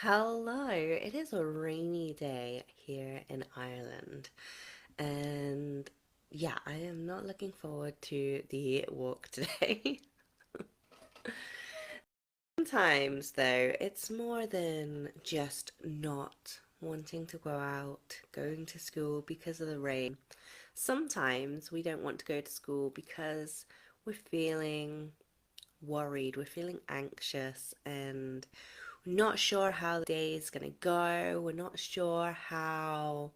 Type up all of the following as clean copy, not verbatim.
Hello, it is a rainy day here in Ireland, and yeah, I am not looking forward to the walk today. Sometimes, though, it's more than just not wanting to go out, going to school because of the rain. Sometimes we don't want to go to school because we're feeling worried, we're feeling anxious, and we're not sure how the day is going to go. We're not sure how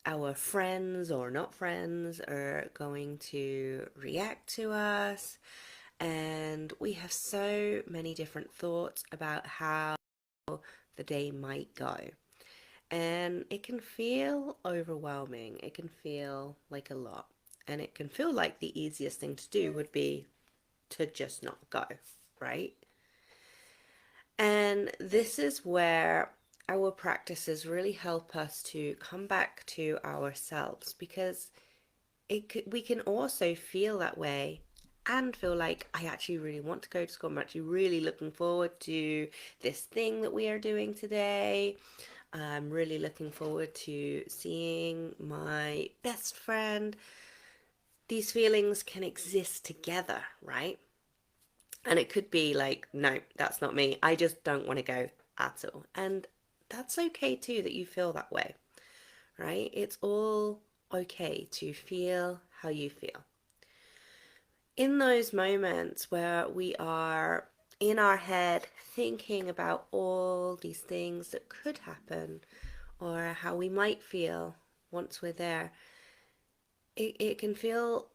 our friends or not friends are going to react to us. And we have so many different thoughts about how the day might go. And it can feel overwhelming. It can feel like a lot. And it can feel like the easiest thing to do would be to just not go, right? And this is where our practices really help us to come back to ourselves because we can also feel that way and feel like I actually really want to go to school. I'm actually really looking forward to this thing that we are doing today. I'm really looking forward to seeing my best friend. These feelings can exist together, right? And it could be like, no, that's not me. I just don't want to go at all. And that's okay too that you feel that way, right? It's all okay to feel how you feel. In those moments where we are in our head thinking about all these things that could happen or how we might feel once we're there, it can feel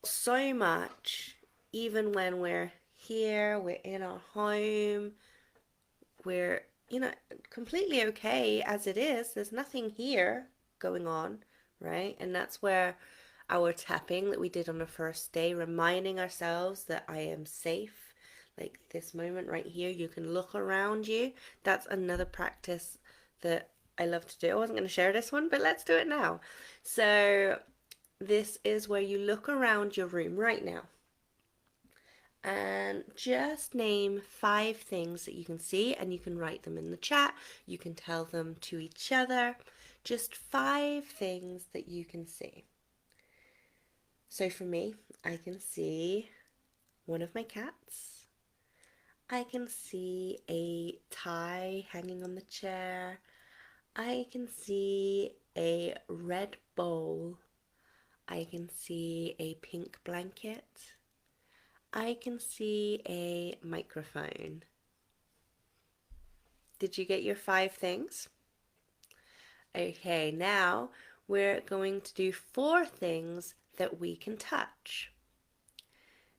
so much even when we're here, we're in our home, we're, completely okay as it is. There's nothing here going on, right? And that's where our tapping that we did on the first day, reminding ourselves that I am safe, like this moment right here, you can look around you. That's another practice that I love to do. I wasn't going to share this one, but let's do it now. So, this is where you look around your room right now and just name 5 things that you can see, and you can write them in the chat. You can tell them to each other. Just 5 things that you can see. So for me, I can see one of my cats. I can see a tie hanging on the chair. I can see a red bowl. I can see a pink blanket. I can see a microphone. Did you get your 5 things? Okay, now we're going to do 4 things that we can touch.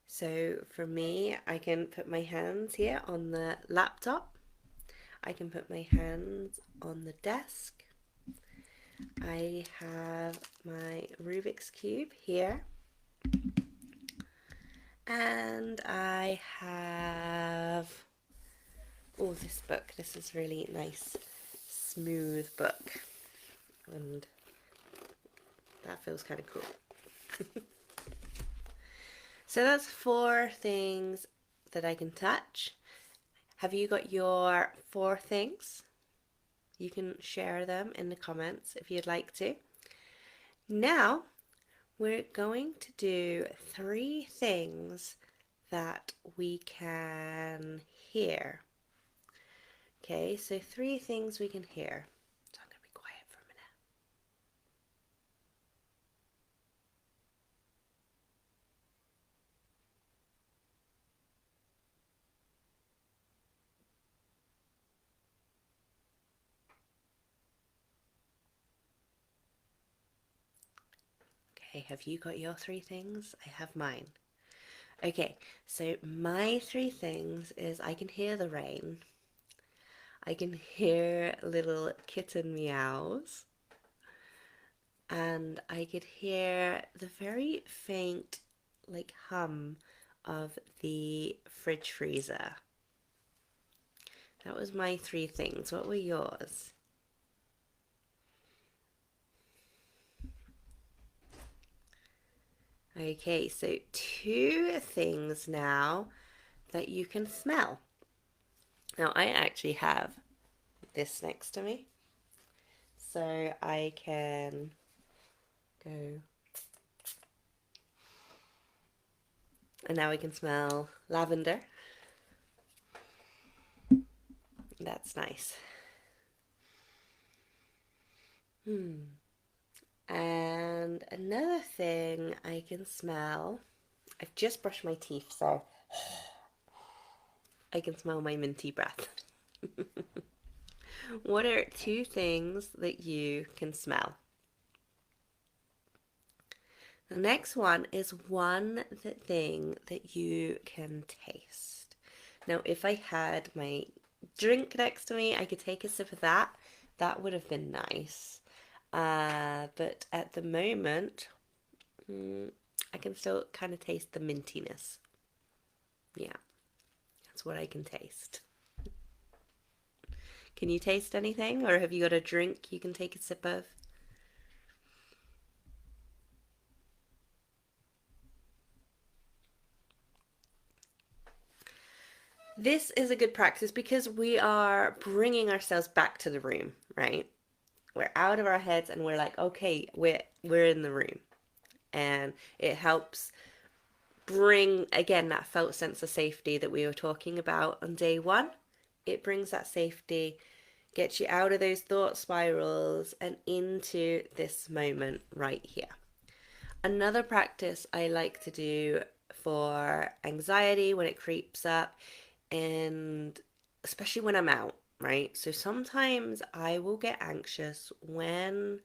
So for me, I can put my hands here on the laptop. I can put my hands on the desk. I have my Rubik's Cube here. And I have, oh, this book. This is really nice, smooth book. And that feels kind of cool. So that's 4 things that I can touch. Have you got your 4 things? You can share them in the comments if you'd like to. Now, we're going to do 3 things that we can hear. Okay, so 3 things we can hear. So I'm going to be quiet for a minute. Okay, have you got your 3 things? I have mine. Okay, so my 3 things is I can hear the rain. I can hear little kitten meows. And I could hear the very faint, like, hum of the fridge freezer. That was my 3 things. What were yours? Okay, so 2 things now that you can smell. Now, I actually have this next to me so I can go. And now we can smell lavender. That's nice. And another thing I can smell, I've just brushed my teeth, so I can smell my minty breath. What are two things that you can smell? The next one is one thing that you can taste. Now, if I had my drink next to me, I could take a sip of that. That would have been nice. But at the moment, I can still kind of taste the mintiness. Yeah, that's what I can taste. Can you taste anything, or have you got a drink you can take a sip of? This is a good practice because we are bringing ourselves back to the room, right? We're out of our heads and we're like, okay, we're in the room. And it helps bring again that felt sense of safety that we were talking about on day one. It brings that safety, gets you out of those thought spirals and into this moment right here. Another practice I like to do for anxiety when it creeps up, and especially when I'm out, right? So sometimes I will get anxious when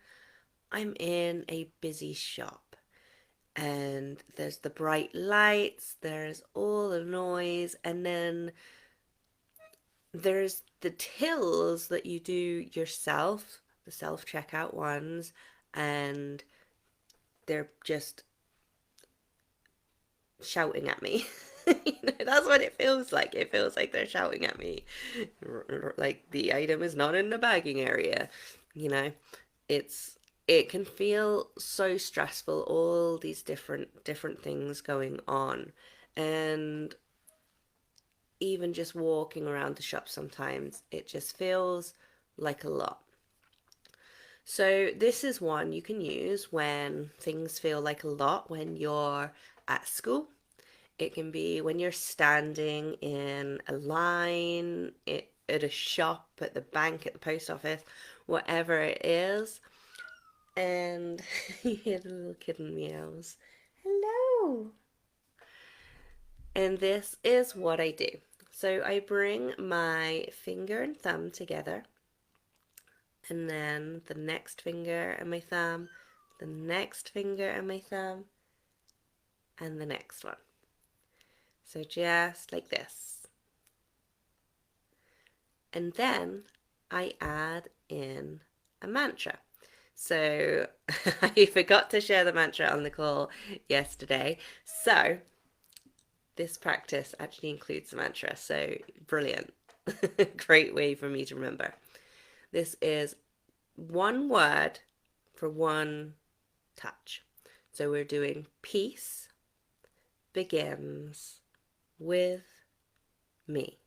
I'm in a busy shop and there's the bright lights, there's all the noise, and then there's the tills that you do yourself, the self checkout ones, and they're just shouting at me. That's what it feels like. It feels like they're shouting at me. Like the item is not in the bagging area. You know, it's it can feel so stressful, all these different things going on. And even just walking around the shop sometimes, it just feels like a lot. So this is one you can use when things feel like a lot when you're at school. It can be when you're standing in a line at a shop, at the bank, at the post office, whatever it is. And you hear the little kitten meows. Hello. And this is what I do. So I bring my finger and thumb together, and then the next finger and my thumb, the next finger and my thumb, and the next one. So just like this. And then I add in a mantra. So I forgot to share the mantra on the call yesterday. So this practice actually includes the mantra. So brilliant. Great way for me to remember. This is one word for one touch. So we're doing peace begins with me.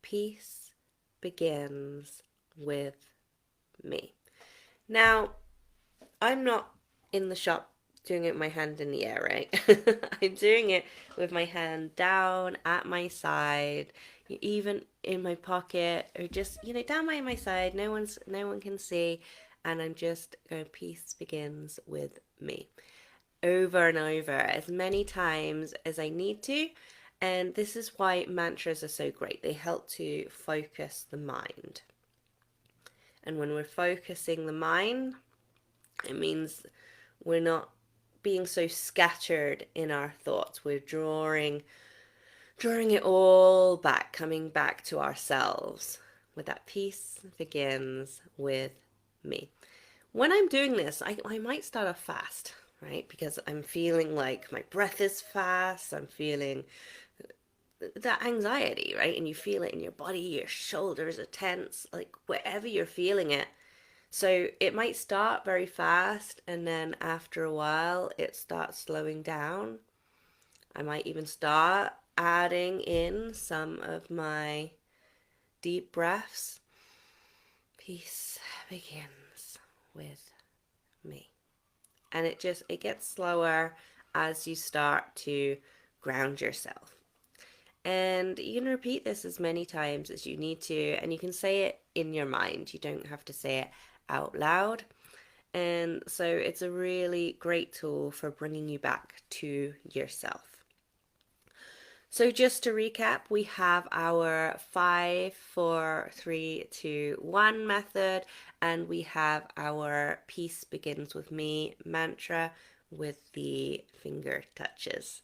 Peace begins with me. Now, I'm not in the shop doing it with my hand in the air, right? I'm doing it with my hand down at my side, even in my pocket, or just, down by my side. No one can see. And I'm just going, peace begins with me. Over and over, as many times as I need to. And this is why mantras are so great. They help to focus the mind. And when we're focusing the mind, it means we're not being so scattered in our thoughts. We're drawing it all back, coming back to ourselves. With that, peace begins with me. When I'm doing this, I might start off fast, right? Because I'm feeling like my breath is fast. I'm feeling that anxiety, right? And you feel it in your body, your shoulders are tense, like wherever you're feeling it. So it might start very fast, and then after a while, it starts slowing down. I might even start adding in some of my deep breaths. Peace begins with me. And it gets slower as you start to ground yourself. And you can repeat this as many times as you need to, and you can say it in your mind. You don't have to say it out loud. And so it's a really great tool for bringing you back to yourself. So just to recap, we have our 5, 4, 3, 2, 1 method, and we have our peace begins with me mantra with the finger touches.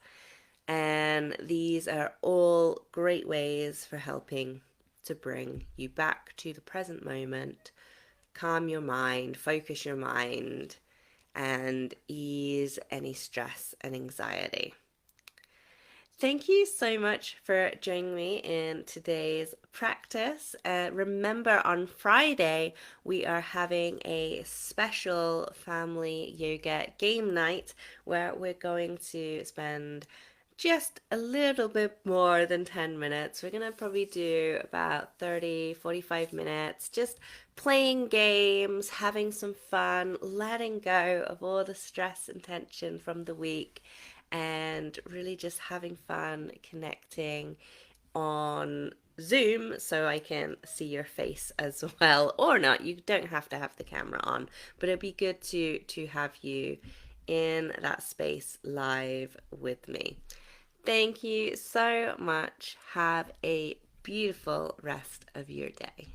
And these are all great ways for helping to bring you back to the present moment, calm your mind, focus your mind, and ease any stress and anxiety. Thank you so much for joining me in today's practice. Remember, on Friday, we are having a special family yoga game night where we're going to spend just a little bit more than 10 minutes. We're going to probably do about 30, 45 minutes, just playing games, having some fun, letting go of all the stress and tension from the week, and really just having fun connecting on Zoom so I can see your face as well, or not. You don't have to have the camera on, but it'd be good to have you in that space live with me. Thank you so much. Have a beautiful rest of your day.